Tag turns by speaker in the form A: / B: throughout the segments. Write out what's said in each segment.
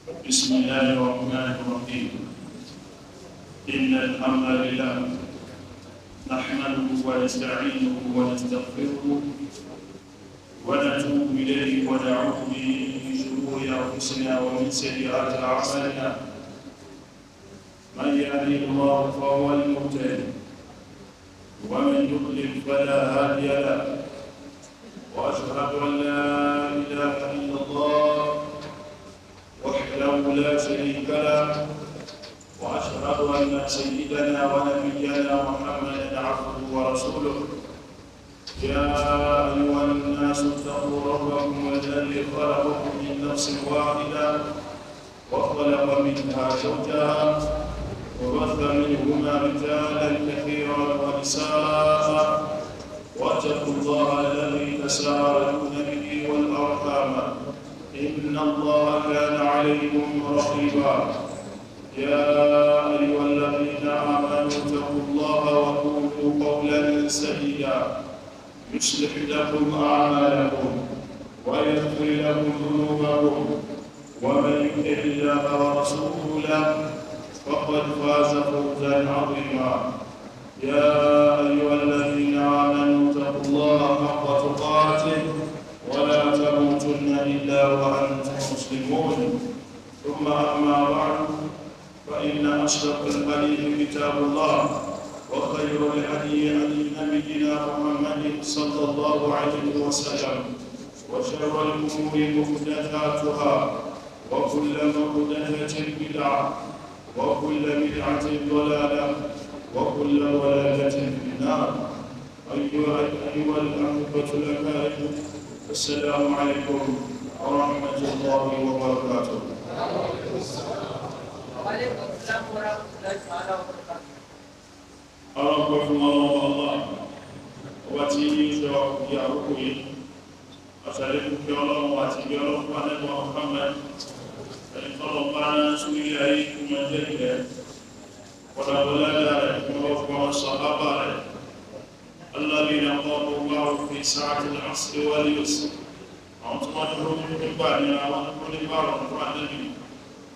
A: بسم الله الرحمن الرحيم. إن الحمد لله نحمده ونستعينه ونستغفره ونتوب إليه ونعوذ به من شرور أنفسنا ومن سيئات أعمالنا. من يهده الله فهو المهتدي ومن يضلل فلا هادي له، وأشهد أن لا إله إلا الله وحده لا شريك له، وأشهد أن سيدنا ونبينا محمدا عبده ورسوله. يا أيها الناس اتقوا ربكم الذي خلقكم من نفس واحدة وخلق منها زوجها وبث منهما رجالا كثيرا ونساء، واتقوا الله الذي تساءلون به والأرحام إن الله كان عليكم رقيبا. يا أيها الذين آمنوا اتقوا الله وقولوا قولا سديدا يصلح لكم أعمالكم ويغفر لكم ذنوبكم، ومن يطع الله ورسوله فقد فاز فوزا عظيما. يا أيها الذين آمنوا اتقوا الله حق تقاته ولا تموتن إلا وأنتم مسلمون. ثم أما بعد، فإن أصدق الحديث كتاب الله، وخير الهدي هدي نبينا محمد صلى الله عليه وسلم، وشر الأمور محدثاتها، وكل محدثة بدعة، وكل بدعة ضلالة، وكل ضلالة في النار. أيها الأحبة الأكارم، السلام عليكم ورحمة الله وبركاته.
B: وعليكم السلام ورحمة الله تعالى وبركاته.
A: أراكم الله واتي يا ربي أسألكم يا الله واتي يا رب على محمد فإن طلبنا سوي عليكم من ذلك ولا ولد من الصحابة الذين قالوا الله في ساعة العصر واليسر. أنتم أدعون من بعدنا ونقول بارك النبي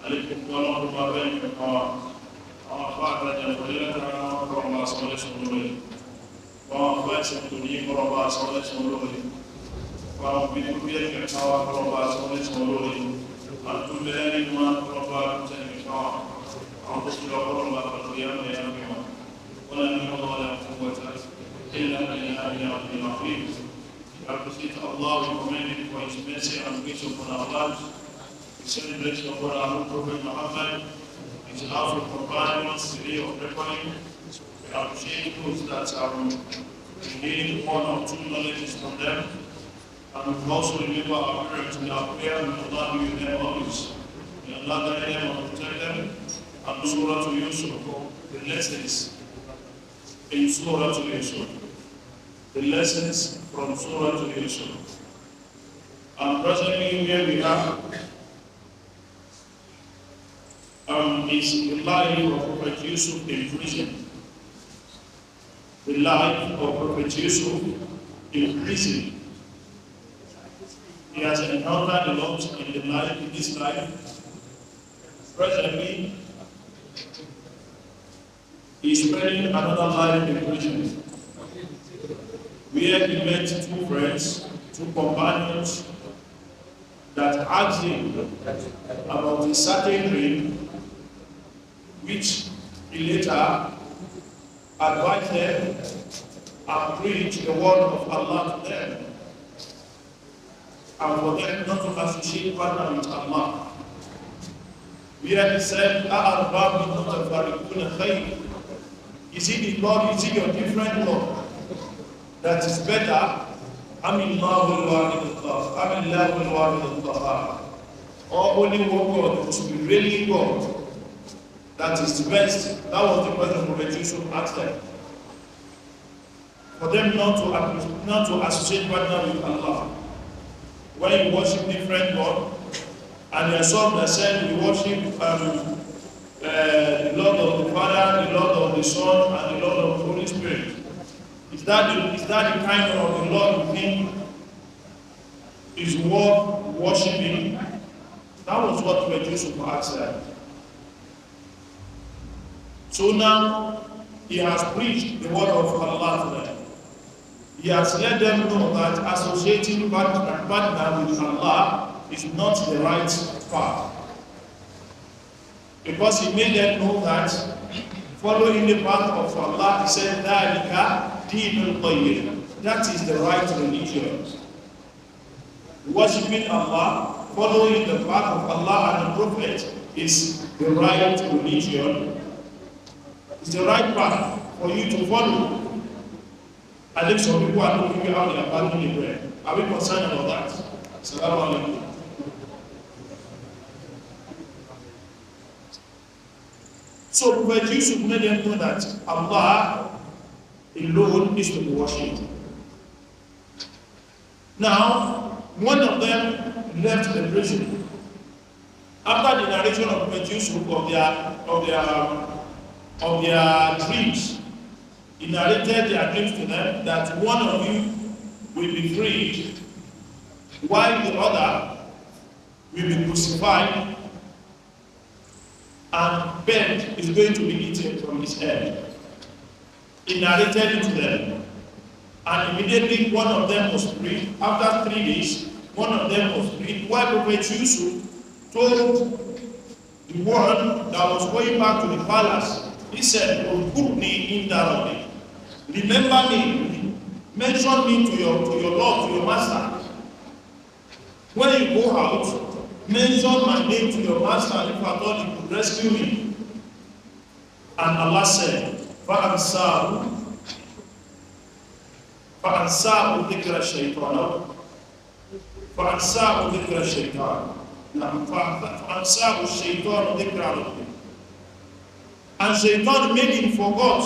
A: عليكم ورحمة الله وبركاته. أخاطر جنبنا ورحمة الله وبركاته. وأخواتي الدنيا ورحمة الله وبركاته. وأخواتي الدنيا ورحمة الله وبركاته. أنتم بلاني ما ورحمة الله وبركاته. أنتم ورحمة الله وبركاته. ولا حول ولا قوة إلا بالله العلي العظيم. I appreciate Allah, we commend Him for His mercy and grace upon our lives. We celebrate upon our Prophet Muhammad, His house of companions, the day of reckoning. We appreciate those that are gained one or two knowledges from them. And we also remember our parents in our prayer, and Allah be with them always. May Allah guide them and protect them. And Suratu Yusuf, the lessons in Suratu Yusuf. The lessons from Suratu Yusuf. And presently where we are is the life of Prophet Yusuf in prison. The life of Prophet Yusuf in prison. He has encountered a lot in this life. Presently, he is spending another life in prison, where he met two friends, two companions, that asked him about a certain dream, which he later advised them and preached the word of Allah to them, and for them not to associate partner with Allah. Where he said, is it the Lord, is it your different Lord that is better? Or only one God, which will be really God, that is the best? That was the question Prophet Yusuf asked them. For them not to associate partner with Allah. When you worship different God, and there are some that said we worship the Lord of the Father, the Lord of the Son, and the Lord of the Holy Spirit. Is that the kind of the Lord you think is worth worshiping? That was what Prophet Yusuf asked them. So now he has preached the word of Allah to them. He has let them know that associating partner with Allah is not the right path. Because he made them know that following the path of Allah, he said, that is the right religion. Worshipping Allah, following the path of Allah and the Prophet is the right religion. It's the right path for you to follow. I think some people are looking how they are abandoning the bread. Are we concerned about that? Assalamu alaikum. So Prophet Yusuf made them know that Allah alone is to be worshipped. Now, one of them left the prison. After the narration of Prophet Yusuf of their dreams, he narrated their dreams to them that one of you will be freed, while the other will be crucified, and bed is going to be eaten from his head. He narrated it to them, and immediately one of them was freed. After 3 days, one of them was freed, while Prophet Yusuf told the one that was going back to the palace, he said, remember me, mention me to your Lord, to your master. When you go out, mention my name to your master if at all you could rescue me. And Allah said, فَأَنْسَاهُ ذِكْرَ الشَّيْطَانِ فَأَنْسَاهُ ذِكْرَ الشَّيْطَانِ فَأَنْسَاهُ الشَّيْطَانُ ذِكْرَ رَبِّهِ. And Shaitan made him forgot.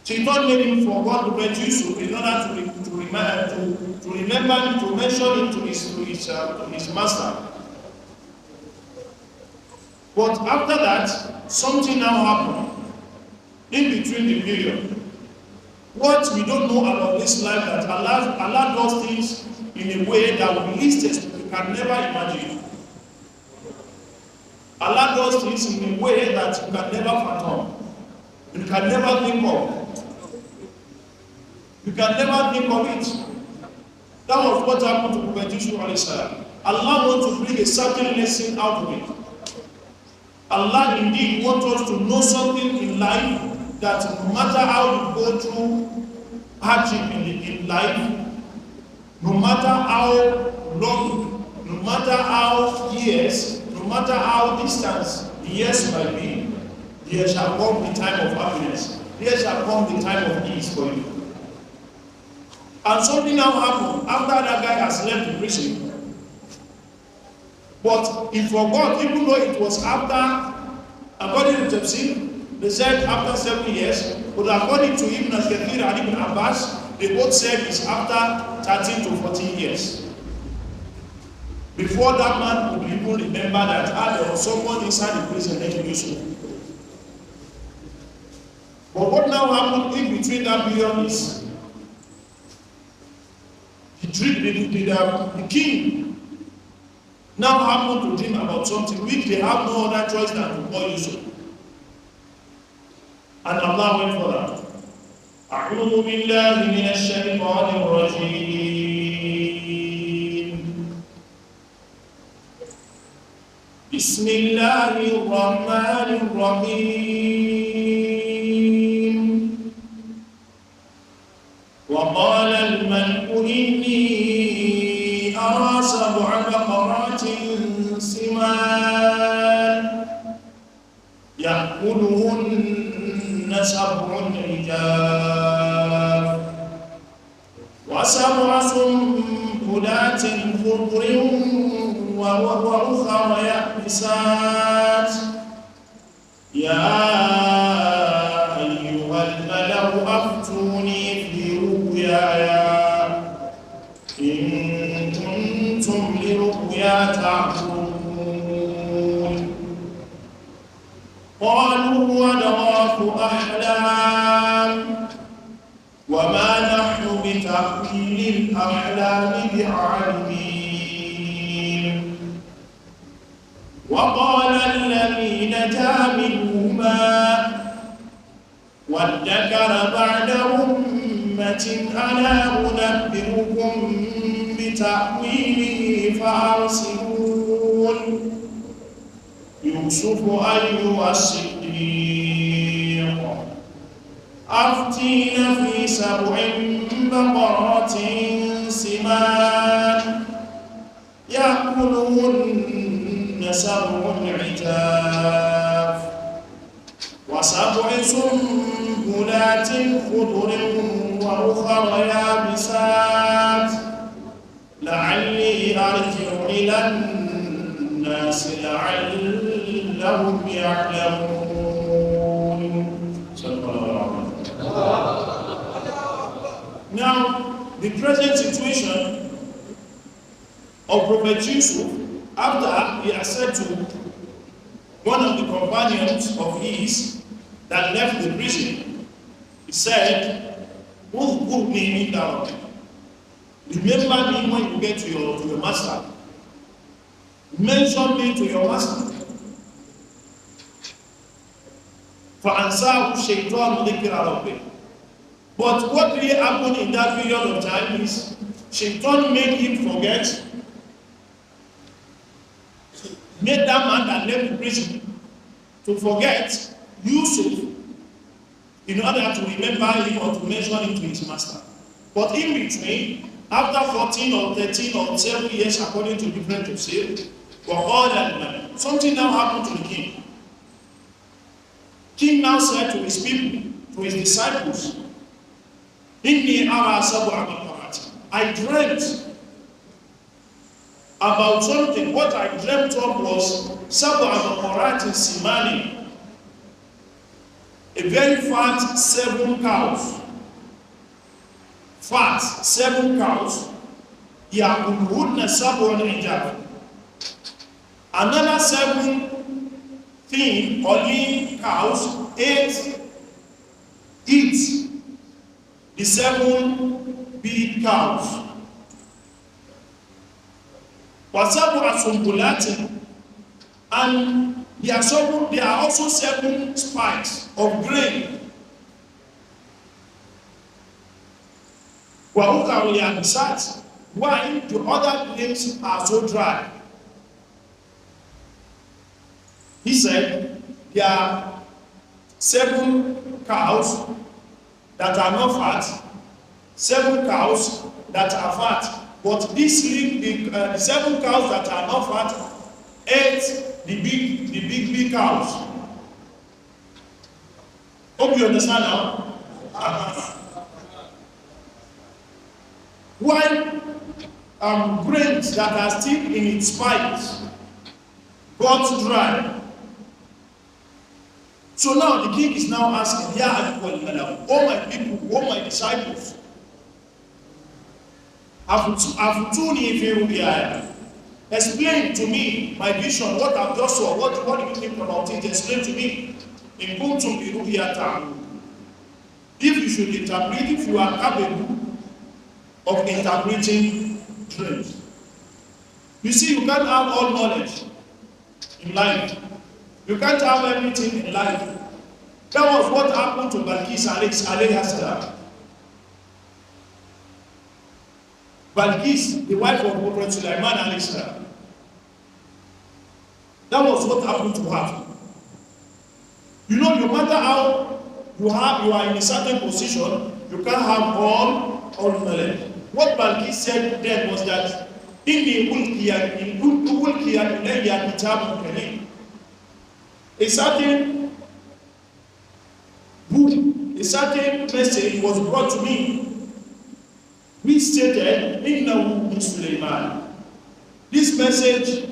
A: Shaitan made him forgot Prophet Yusuf in order to remember him, to mention him to his master. But after that, something now happened in between the period. What we don't know about this life, that Allah does things in a way that we least we can never imagine. Allah does things in a way that you can never fathom. You can never think of. You can never think of it. That was what happened to Prophet Yusuf. Allah wants to bring a certain lesson out of it. Allah indeed wants us to know something in life, that no matter how you go through hardship in life, no matter how long, no matter how years, no matter how distant the years might be, there shall come the time of happiness. There shall come the time of ease for you. And something now happened after that guy has left the prison. But he forgot, even though it was after, according to Tafsir, they said after 7 years, but according to Ibn al-Kathir and Ibn Abbas, they both said it's after 13 to 14 years. Before that man would even remember that there was someone inside the prison named Yusuf. But what now happened in between that period is the king now happened to dream about something which they have no other choice than to call Yusuf. And Allah went for that. أعوذ بالله من الشيطان الرجيم بسم الله الرحمن الرحيم وقال الملك إني أرى 7 بقرات سمان يأكلهن 7 عجاف و7 سنبلات خضر وأخر يابسات يا أيها الملأ أفتوني في رؤياي إن كنتم لرؤيا تعبرون قالوا وأضغاث أحلام وما نحن بتأويل الأحلام بعالمين أنا أنبئكم بتأويله فأرسلون يوسف أيها الصديق أفتينا في 7 بقرات سمان يأكلهن 7 عجاف و7 سنبلات خضر وأخر يابسات لعلي أرجع إلى الناس لعلهم يعلمون. Now, the present situation of Prophet Yusuf, after he had said to one of the companions of his that left the prison, he said, remember me when you get to your master. Mention me to your master. فَأَنْسَاهُ الشَّيْطَانُ ذِكْرَ رَبِّهِ. But what really happened in that period of time is Shaitan made him forget, made that man that left the prison to forget Yusuf in order to remember him or to mention him to his master. But in between, after 14 or 13 or 7 years, according to different tafsir, something now happened to the king. King now said to his people, to his disciples, I dreamt about something. What I dreamt of was simani, a very fat 7 cows. Fat 7 cows. Another 7 thin or lean cows eat the 7 big cows. And there are also 7 spikes of grain. Why the other places are so dry? He said there are 7 cows that are not fat, 7 cows that are fat. But the 7 cows that are not fat ate the big cows. Hope you understand now. While grains that are still in its spikes got dry. So now the king is now asking, all my people, all my disciples, explain to me my vision, what I've just saw, what do you think about it? Explain to me. If you should interpret, if you are capable of interpreting dreams. You see, you can't have all knowledge in life. You can't have everything in life. That was what happened to Balkis alayhi salam. Balkis, the wife of Prophet Sulaiman alayhi salam. That was what happened to her. You know, no matter how you are in a certain position, you can't have all knowledge. What Balkis said then was that a certain book, a certain message was brought to me, which stated, Innahu min Sulaiman. This message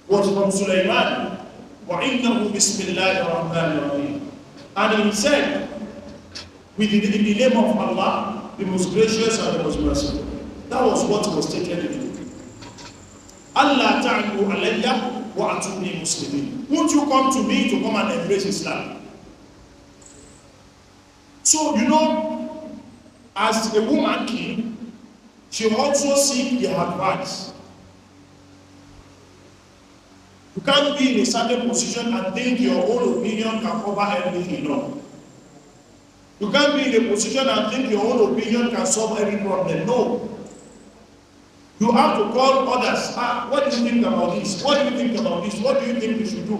A: was from Sulaiman, wa innahu bismillahir rahmanir rahim. And he said, in the name of Allah, the most gracious and the most merciful. That was what was stated in it. Allah ta'ala alayya wa atuni muslimin. Won't you come to me to come and embrace Islam? So, you know, as a woman king, she also seeks their advice. You can't be in a certain position and think your own opinion can cover everything. No. You can't be in a position and think your own opinion can solve every problem. No. You have to call others. What do you think about this? What do you think about this? What do you think we should do?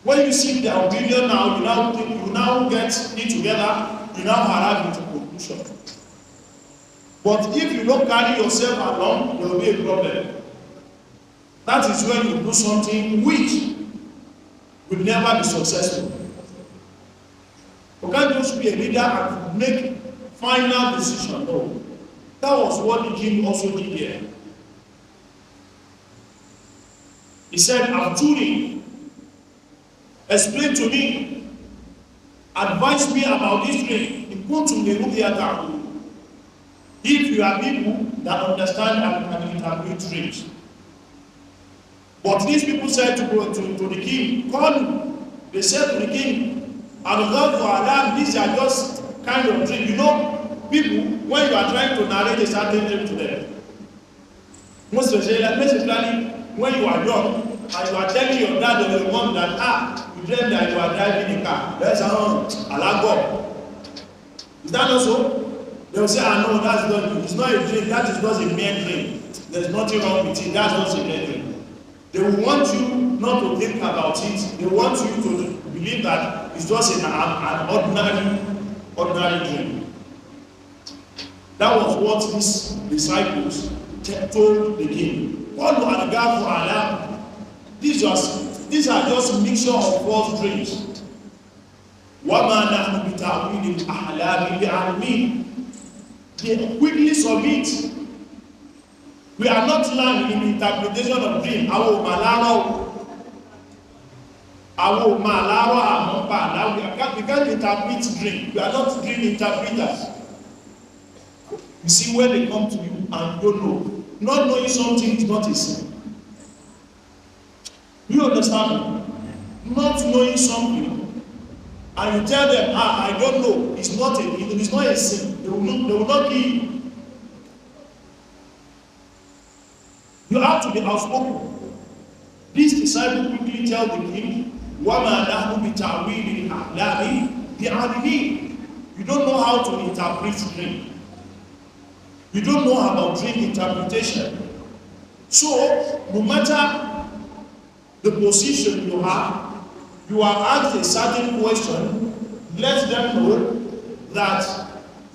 A: When you see their opinion now, you now get it together, you now arrive into conclusion. But if you don't carry yourself along, there will be a problem. That is when you do something which will never be successful. You can't just be a leader and make final decision. No. That was what the king also did here. He said, Abdullah, explain to me, advise me about this dream. If you are people that understand and can interpret dreams. But these people said to the king, call him. They said to the king, these are just kind of dreams. You know, people, when you are trying to narrate a certain dream to them, most especially when you are young and you are telling your dad or your mom that you dream that you are driving a car, that's Alago. Is that not so? They will say, no, that's not, it's not a dream, that is not a mere dream. There's nothing wrong with it, that's not a mere dream. They will want you not to think about it, they want you to believe that it's just an ordinary dream. That was what these disciples told the king. These are just a mixture of false dreams. They quickly submit. We are not learned in interpretation of dream. We can't interpret dream. We are not dream interpreters. You see, when they come to you and you don't know, not knowing something is not a sin. You understand? Not knowing something, and you tell them, I don't know, it's not a sin. They will not give you. You have to be outspoken. This disciple quickly tell the king, you don't know how to interpret dream. You don't know about dream interpretation. So, no matter the position you are asked a certain question, let them know that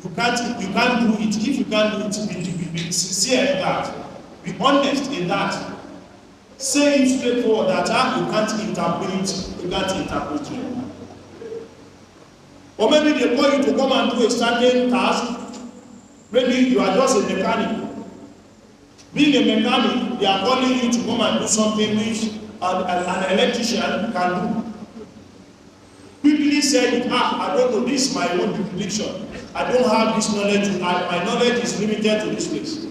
A: you can't do it. If you can't do it, be sincere in that. Be honest in that. Say it straightforward that you can't interpret dream. Or maybe they call you to come and do a certain task. Maybe you are just a mechanic. Being a mechanic, they are calling you to come and do something which an electrician can do. Quickly say, I don't know, this is my own prediction. I don't have this knowledge. My knowledge is limited to this place.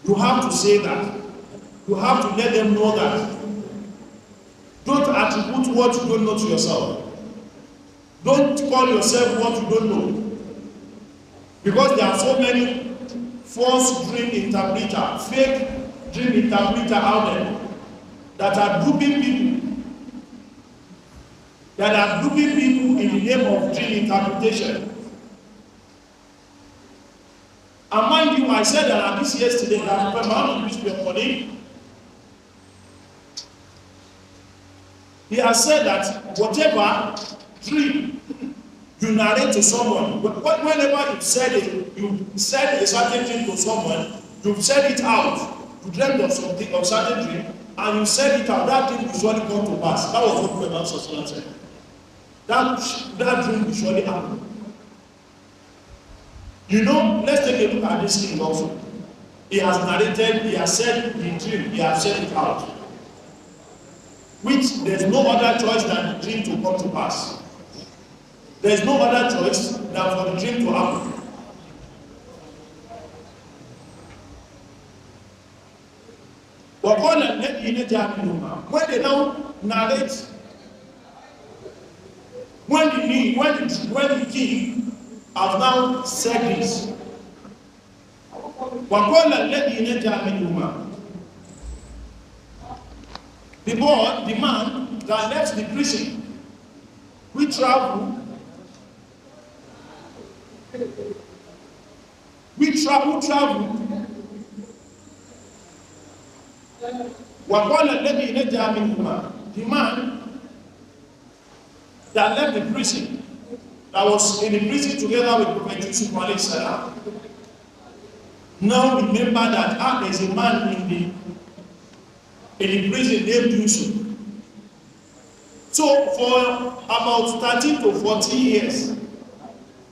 A: You have to say that. You have to let them know that. Don't attribute what you don't know to yourself. Don't call yourself what you don't know. Because there are so many false dream interpreters, fake dream interpreters out there that are duping people. In the name of dream interpretation. And mind you, I said that this yesterday that Imam used to be a colleague. He has said that whatever dream you narrate to someone, whenever you said a certain thing to someone, you've said it out, you dreamed of something, of certain dream, and you said it out, that thing will surely come to pass. That was what Imam said. That dream will surely happen. You know, let's take a look at this king also. He has narrated, he has said the dream, he has said it out. Which there's no other choice than the dream to come to pass. There's no other choice than for the dream to happen. When they now narrate, when the king has now said this, the man that left the prison, we travel
C: We travel. وَقَالَ الَّذِي نَجَا مِنْهُمَا, the man that left the prison, that was in the prison together with Prophet Yusuf alayhi salam, now remember that there's a man in the prison named Yusuf. So for about 13 to 14 years,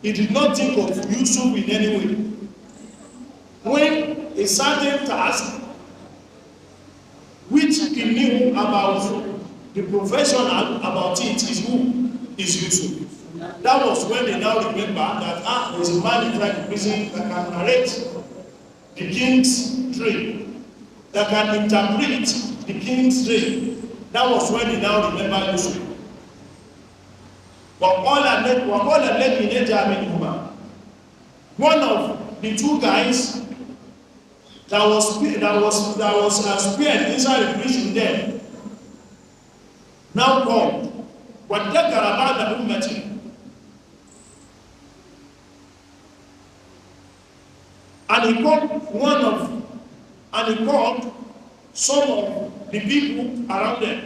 C: he did not think of Yusuf in any way. When a certain task which he knew about the professional about it is who? Is Yusuf. That was when they now remember that there is a man inside the prison that can narrate the king's dream, that can interpret the king's dream. That was when they now remember Yusuf. One of the two guys that was spared inside the prison there now called وَادَّكَرَ بَعْدَ أُمَّتِهِ, and he called some of the people around them,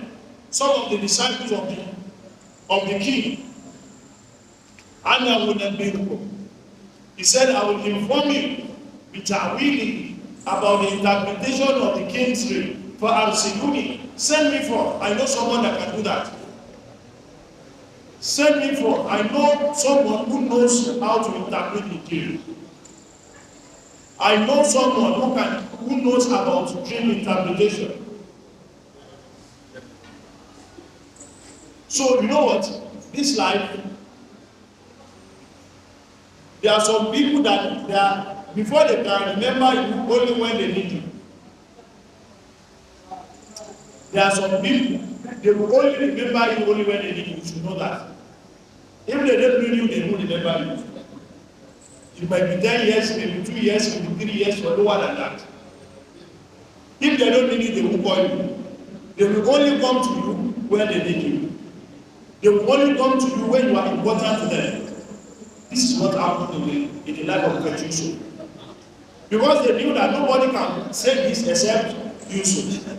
C: some of the disciples of the king. He said, I will inform you about the interpretation of the king's dream. For Arsiluni, send me for. I know someone that can do that. Send me for. I know someone who knows how to interpret the dream. I know someone who knows about dream interpretation. So you know what? This life, there are some people that before they can remember you only when they need you. There are some people, they will only remember you only when they need you. You should know that. If they don't need you, they won't remember you. It might be 10 years, maybe 2 years, maybe 3 years, or lower than that. If they don't need you, they will call you. They will only come to you when they need you. They will only come to you when you are important to them. This is what happened in the life of Prophet Yusuf. Because they knew that nobody can say this except Yusuf.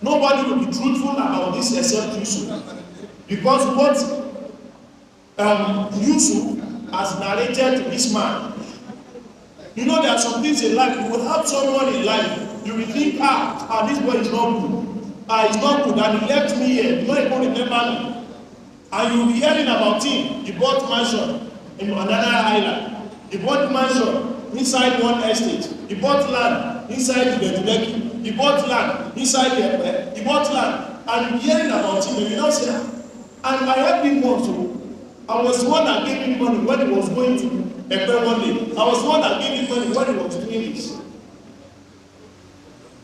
C: Nobody will be truthful about this except Yusuf. Because what Yusuf has narrated to this man. You know, there are some things in life. You will have someone in life, you will think, this boy is not good. It's not good, and he left me here. You don't even remember me. And you will be hearing about him. He bought mansion in another island. He bought mansion inside one estate. He bought land inside the Beduleki. He bought land inside the He bought land. And you hearing about him, and you now say, and I helped him also. I was the one that gave him money when he was going to Ekpe one day. I was the one that gave him money when he was doing this.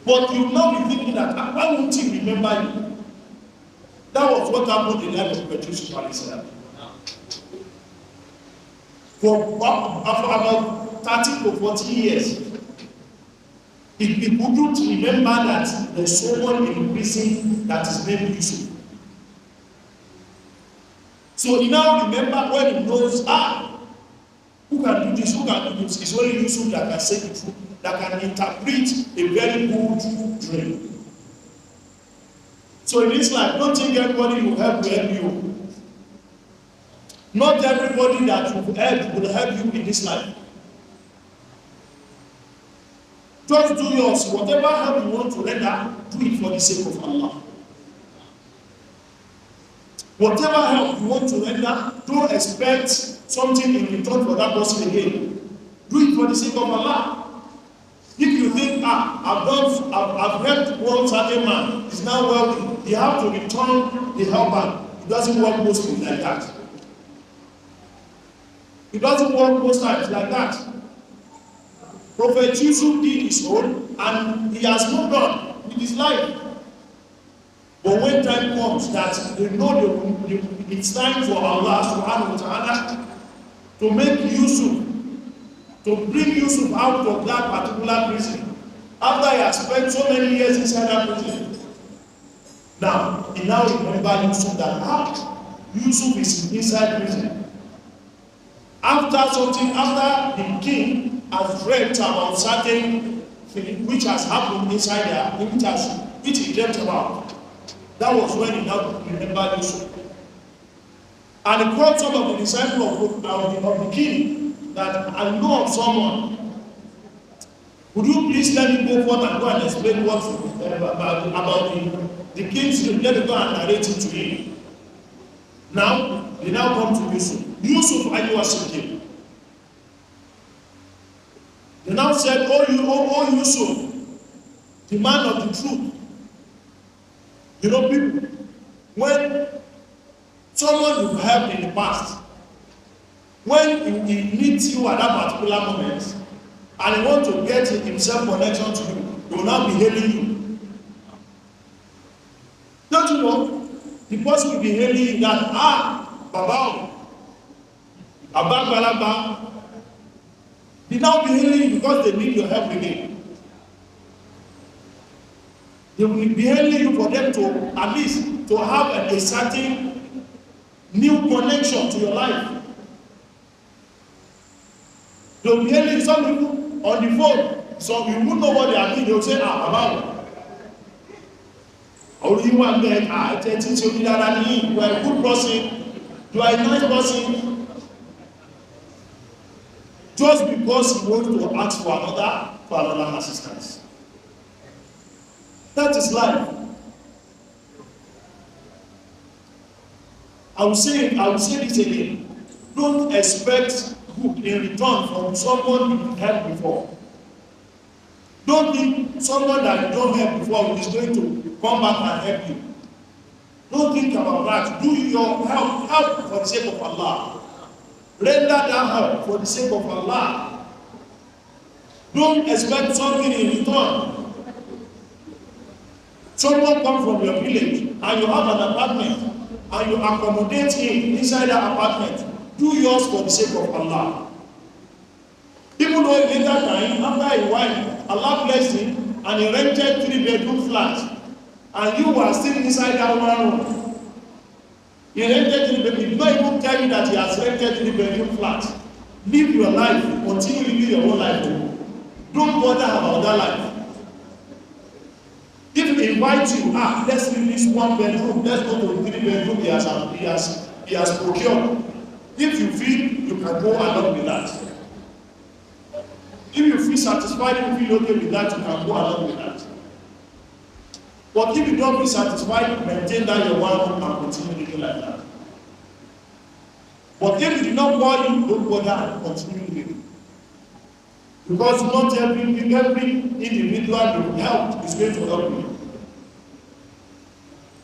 C: But you now be thinking that, why won't he remember you? That was what happened in the life of Prophet Yusuf. For about 30 to 40 years, he couldn't remember that there's someone in prison that is named Yusuf. So he now remember when he knows, who can do this, who can do this? It's only Yusuf that can say the truth, that can interpret a very good dream. So in this life, don't think everybody will help you. Not everybody that will help you in this life. Just do yours. Whatever help you want to render, do it for the sake of Allah. Whatever help you want to render, don't expect something in return for that person again. Do it for the sake of Allah. If you think, I've helped one certain man, he's now wealthy, you have to return the helper. It doesn't work mostly like that. It doesn't work most times like that. Prophet Yusuf did his own, and he has moved on with his life. But when time comes that they know it's time for Allah subhanahu wa ta'ala to make Yusuf, to bring Yusuf out of that particular prison, after he has spent so many years inside that prison, now he remember Yusuf that Yusuf is inside prison. after the king has dreamt about certain thing which has happened inside there, which he dreamt about, that was when he now remembered Yusuf. And he called some of the disciples of the king that I know of someone. Would you please let me go forth and go and explain what about the king's dream? Let me go and narrate it to him. Now, they now come to Yusuf. Yusuf, are you asking? They now said, oh Yusuf, the man of the truth. You know, people, when someone you helped in the past, when he meets you at that particular moment, and he wants to get himself connection to you, he will now be hailing you. Don't you know? The person will be hailing you that, Baba, Balaba. They now be hailing you because they need your help again. They will be hailing you for them to, at least, to have a certain new connection to your life. They will be hailing some people on the phone, so you won't know what they are doing. They will say, Baba, how do you want that? Atesinse, you are a good person, you are a nice person. Just because you want to ask for another assistance. That is life. I will say this again. Don't expect good in return from someone you helped before. Don't think someone that you don't help before is going to come back and help you. Don't think about that. Do your help for the sake of Allah. Render that help for the sake of Allah. Don't expect something in return. Someone comes from your village and you have an apartment and you accommodate him inside that apartment. Do yours for the sake of Allah. Even though later time, after a while, Allah blessed him and he rented 3-bedroom flat and you were still inside that one room. He rented 3 bedroom. He did not even tell you that he has rented 3-bedroom flat. Live your life. Continue living your own life. Don't bother about that life. If he invites you, let's leave this 1 bedroom. Let's go to the 3-bedroom he has procured. If you feel you can go along with that. If you feel satisfied, if you feel okay with that, you can go along with that. But if you don't feel satisfied, maintain that your one room and continue living like that. But if you do not want you, don't bother and continue living. Because not every individual you help is going to help you.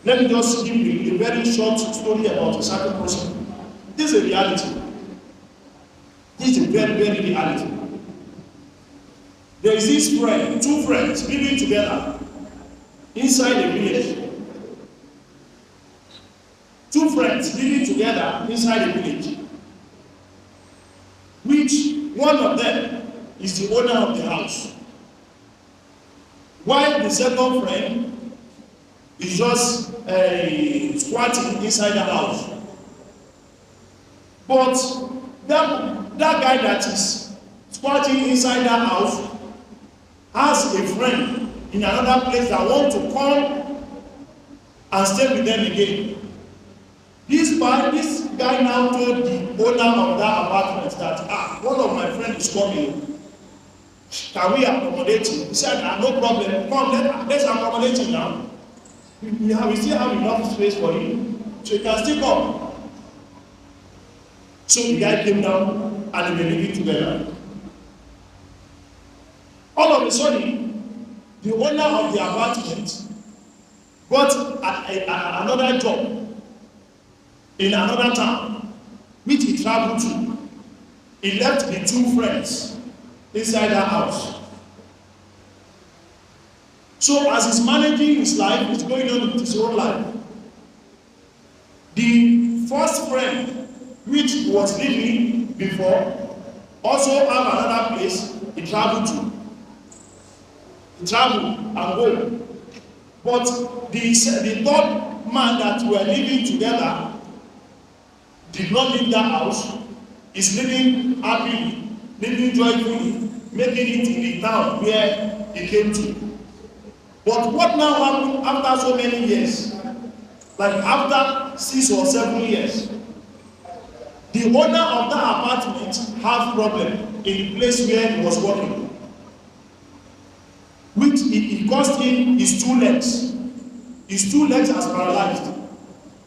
C: Let me just give you a very short story about a certain person. This is a reality. This is a very, very reality. There is this friend, 2 friends living together inside a village. 2 friends living together inside a village. Which one of them is the owner of the house. While the second friend is just squatting inside the house. But that guy that is squatting inside that house has a friend in another place that want to come and stay with them again. This guy now told the owner of that apartment that one of my friends is coming. Can we accommodate him? He said, no problem. Come, let's accommodate him now. We still have enough space for him, so he can still come. So the guy came down and they were living together. All of a sudden, the owner of the apartment got another job in another town, which he traveled to. He left the 2 friends inside that house. So as he's managing his life, he's going on with his own life. The first friend, which was living before, also have another place he traveled to. He traveled and go. But the 3rd man that were living together did not leave that house. is living happily, living joyfully, making it in the town where he came to. But what now happened after so many years? Like after 6 or 7 years, the owner of that apartment have problem in the place where he was working, which it cost him his 2 legs. His 2 legs are paralyzed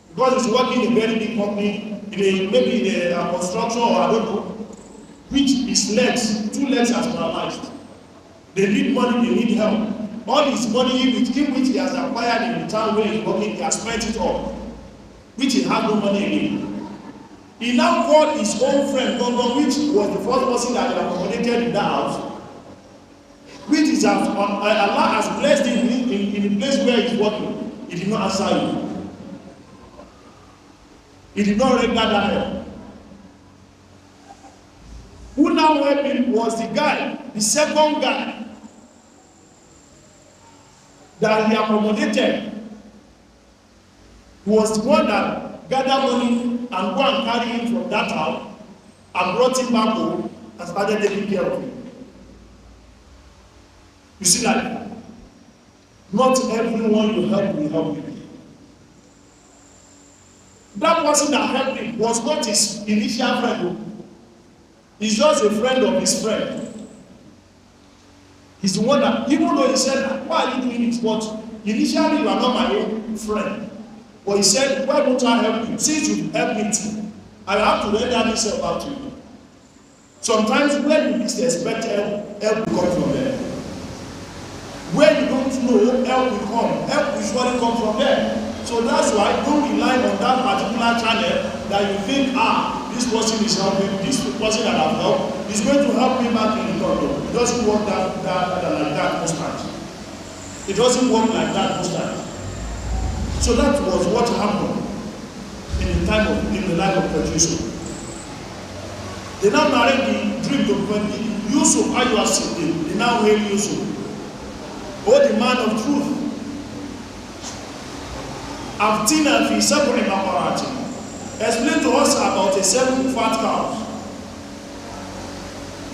C: because he's working in a very big company, maybe in a construction or I don't know, which his legs, 2 legs are paralyzed. They need money, they need help. All his money which he has acquired in the town where he's working, he has spent it all, which he has no money again. He now called his own friend, which was the first person that he accommodated in that house, which is Allah has blessed him in the place where he's working. He did not answer him. He did not render that help. Who now helped him was the guy, the second guy that he accommodated. He was the one that gathered money and go and carry him from that town and brought him back home and started taking care of him. You see that? Not everyone you help will help you. That person that helped him was not his initial friend. He's just a friend of his friend. He's the one that, even though he said, why are you doing it? But initially you are not my own friend. But he said, why don't I help you? Since you help me too, I have to render myself out to you. Sometimes when you least expect help will come from there. When you don't know, help will come. Help will surely come from there. So that's why don't rely on that particular channel that you think, this person is helping, this person that I've helped is going to help me back in the door. It doesn't work like that most times. It doesn't work like that most times. So that was what happened in the life of Prophet Yusuf. They now narrate the dream to Prophet Yusuf, how you have seen him. They now hail Yusuf, oh the man of truth. Aftina fi sab'i baqaratin. Explain to us about a 7 fat cows.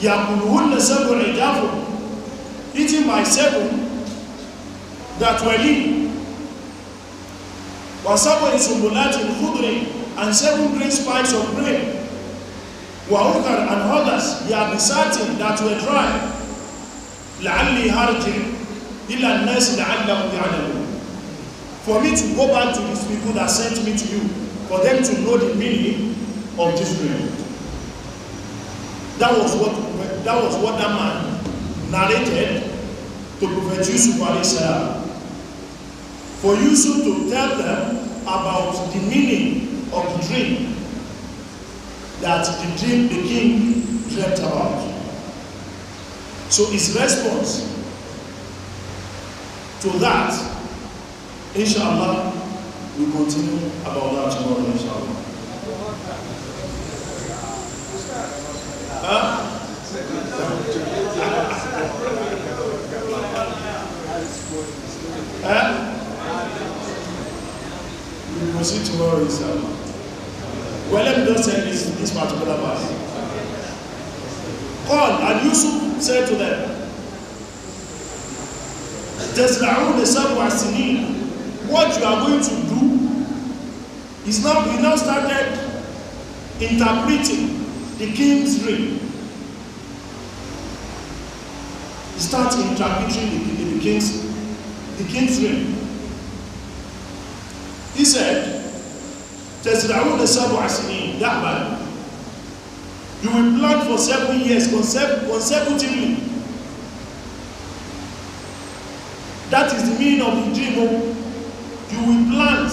C: Yakuluhunna sab'u ijafun, eaten by 7 that were lean. Wa sab'u sumbulatin khudrin, and 7 green spikes of grain. Wa ukhar, and others yabisatin, that were dry. La'alli harji ila an-nas la'allahum ya'lamun. For me to go back to these people that sent me to you, for them to know the meaning of this dream. That was what that man narrated to Prophet Yusuf alayhi salam. For Yusuf to tell them about the meaning of the dream that the king dreamt about. So his response to that, inshallah, we continue about that tomorrow, inshallah. We will see tomorrow, inshallah. Well, let me just say this particular verse. Call, and Yusuf said to them, تَزْرَعُونَ سَبْعَ سِنِينَ. What you are going to do is now, we now started interpreting the king's dream. He started interpreting the king's dream. He said, تَزْرَعُونَ سَبْعَ سِنِينَ دَعْبًا. You will plant for 7 years consecutively. That is the meaning of the dream. You will plant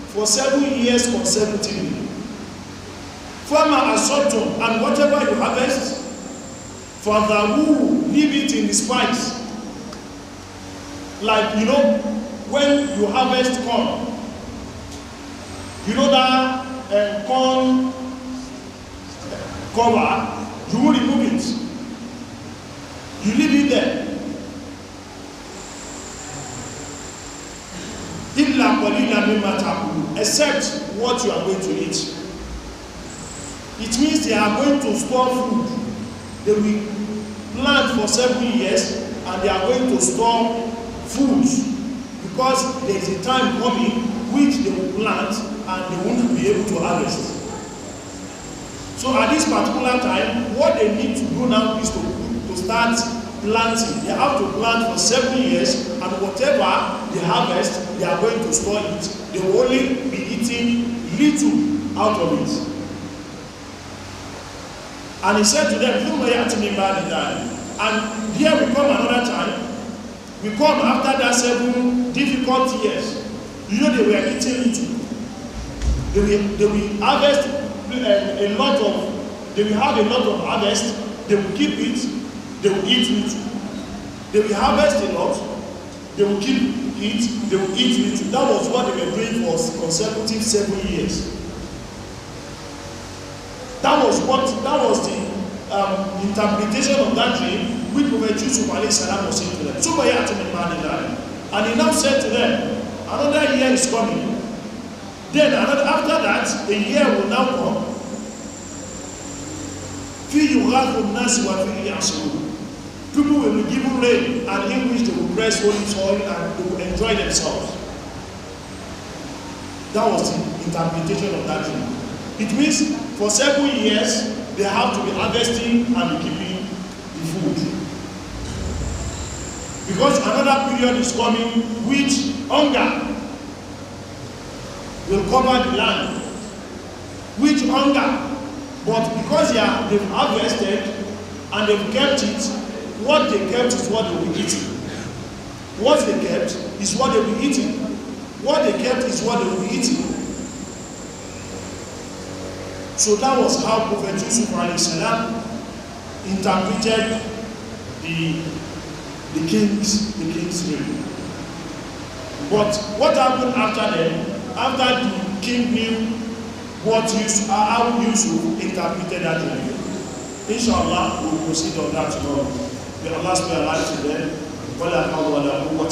C: for 7 years consecutively. Farmer assortum, and whatever you harvest, for the who leave it in the spikes. Like, you know, when you harvest corn, you know that corn cover, you will remove it. You leave it there. Except what you are going to eat. It means they are going to store food. They will plant for 7 years and they are going to store food because there is a time coming which they will plant and they won't be able to harvest. So at this particular time, what they need to do now is to start planting. They have to plant for 7 years, and whatever they harvest, they are going to store it. They will only be eating little out of it. And he said to them, and here we come another time. We come after that 7 difficult years. You know they were eating little. They will harvest a lot of, they will have a lot of harvest, they will keep it, they will eat little. They will harvest a lot, they will keep it, they will eat little. That was what they were doing for consecutive 7 years. That was the interpretation of that dream which Prophet Yusuf was saying to them. And he now said to them, another year is coming. Then after that, a year will now come. People will be given rain, and in which they will press holy soil and they will enjoy themselves. That was the interpretation of that dream. It means for 7 years, they have to be harvesting and be keeping the food. Because another period is coming which hunger will cover the land. Which hunger, but because they've harvested and they've kept it, what they kept is what they will be eating. What they kept is what they will be eating. What they kept is what they will be eating. So that was how Prophet Yusuf interpreted the king's dream. But what happened after them? After the king knew how Yusuf interpreted that dream. Inshallah, we will proceed on that tomorrow. May Allah spare our life to them. ولا حول ولا قوة